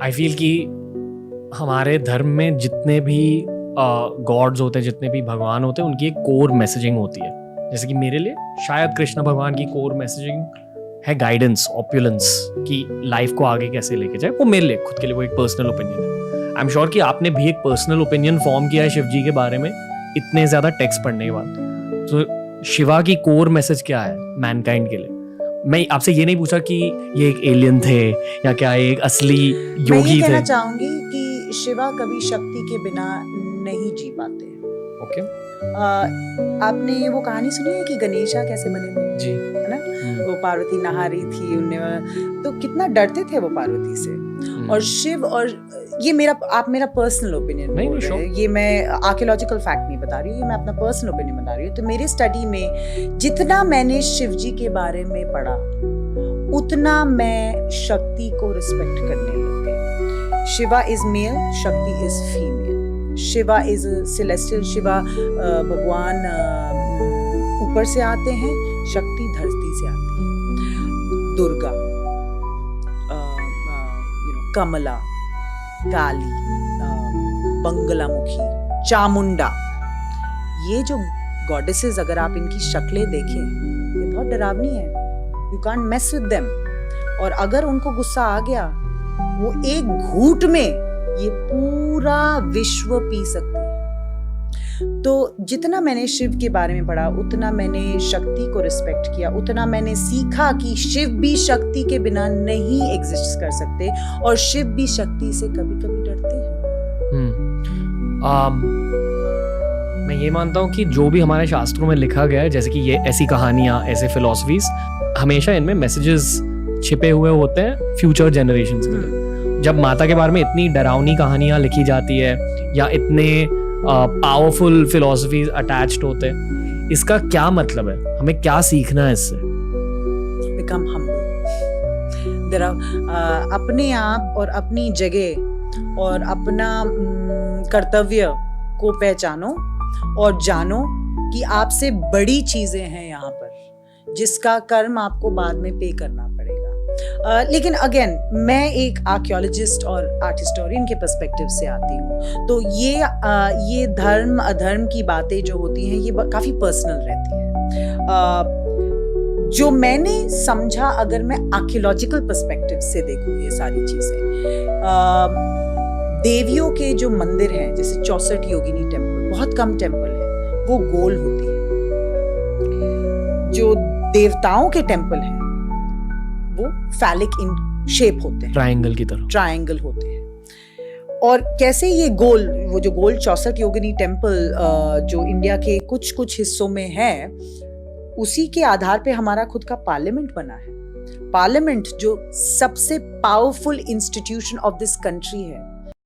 I feel कि हमारे धर्म में जितने भी गॉड्स होते हैं, जितने भी भगवान होते हैं, उनकी एक कोर मैसेजिंग होती है। जैसे कि मेरे लिए शायद कृष्ण भगवान की कोर मैसेजिंग है गाइडेंस, ऑप्युलेंस, कि लाइफ को आगे कैसे लेके जाए। वो मेरे लिए खुद के लिए वो एक पर्सनल ओपिनियन है। आई एम श्योर कि आपने भी एक पर्सनल ओपिनियन फॉर्म किया है शिव जी के बारे में इतने ज़्यादा टेक्स्ट पढ़ने के बाद। तो शिवा की कोर मैसेज क्या है मैनकाइंड के लिए? मैं आपसे ये नहीं पूछा कि ये एक एलियन थे या क्या एक असली योगी थे। मैं ये कहना चाहूंगी कि शिवा कभी शक्ति के बिना नहीं जी पाते। ओके। आपने वो कहानी सुनी है कि गणेशा कैसे बने थे? जी। है ना? वो पार्वती नहा रही थी, उन्हें तो कितना डरते थे वो पार्वती से। और शिव, और ये आप मेरा पर्सनल ओपिनियन बोल रहे हैं, ये मैं आर्कियोलॉजिकल फैक्ट नहीं बता रही हूँ, ये मैं अपना पर्सनल ओपिनियन बता रही हूँ। तो मेरे स्टडी में जितना मैंने शिव जी के बारे में पढ़ा उतना मैं शक्ति को रिस्पेक्ट करने लग गई। शिवा इज मेल, शक्ति is female. Shiva is celestial, Shiva भगवान ऊपर से आते हैं, शक्ति धरती से आती है। दुर्गा, कमला, काली, बंगलामुखी, चामुंडा, ये जो गॉडेसेस, अगर आप इनकी शक्लें देखें, ये बहुत डरावनी है। You can't mess with them. और अगर उनको गुस्सा आ गया, वो एक घूंट में ये पूरा विश्व पी सकते हैं। तो जितना मैंने शिव के बारे में पढ़ा उतना मैंने शक्ति को रिस्पेक्ट किया, उतना मैंने सीखा कि शिव भी शक्ति के बिना नहीं एग्जिस्ट कर सकते और शिव भी शक्ति से कभी-कभी डरते हैं। मैं ये मानता हूँ कि जो भी हमारे शास्त्रों में लिखा गया है, जैसे कि ये ऐसी कहानियाँ, ऐसे फिलॉसफीज, हमेशा इनमें मैसेजेस छिपे हुए होते हैं फ्यूचर जनरेशंस के लिए। जब माता के बारे में इतनी डरावनी कहानियाँ लिखी जाती है या इतने पावरफुल फिलॉसफीज अटैच्ड होते हैं, इसका क्या मतलब है? हमें क्या सीखना है इससे? Become humble। अपने आप और अपनी जगह और अपना कर्तव्य को पहचानो और जानो कि आपसे बड़ी चीजें हैं यहाँ पर, जिसका कर्म आपको बाद में पे करना पड़ेगा। लेकिन अगेन मैं एक आर्कियोलॉजिस्ट और आर्ट हिस्टोरियन के पर्सपेक्टिव से आती हूँ, तो ये धर्म अधर्म की बातें जो होती हैं ये काफी पर्सनल रहती हैं। जो मैंने समझा, अगर मैं आर्कियोलॉजिकल पर्सपेक्टिव से देखूँ ये सारी चीजें, देवियों के जो मंदिर हैं, जैसे 64 योगिनी टेम्पल, बहुत कम टेम्पल है, वो गोल होती है। जो देवताओं के टेम्पल हैं वो फैलिक इन शेप होते हैं, ट्रायंगल की तरह, ट्रायंगल होते हैं। और कैसे ये गोल, वो जो गोल 64 योगिनी टेम्पल जो इंडिया के कुछ कुछ हिस्सों में है, उसी के आधार पे हमारा खुद का पार्लियामेंट बना है। पार्लियामेंट जो सबसे powerful institution of this country है,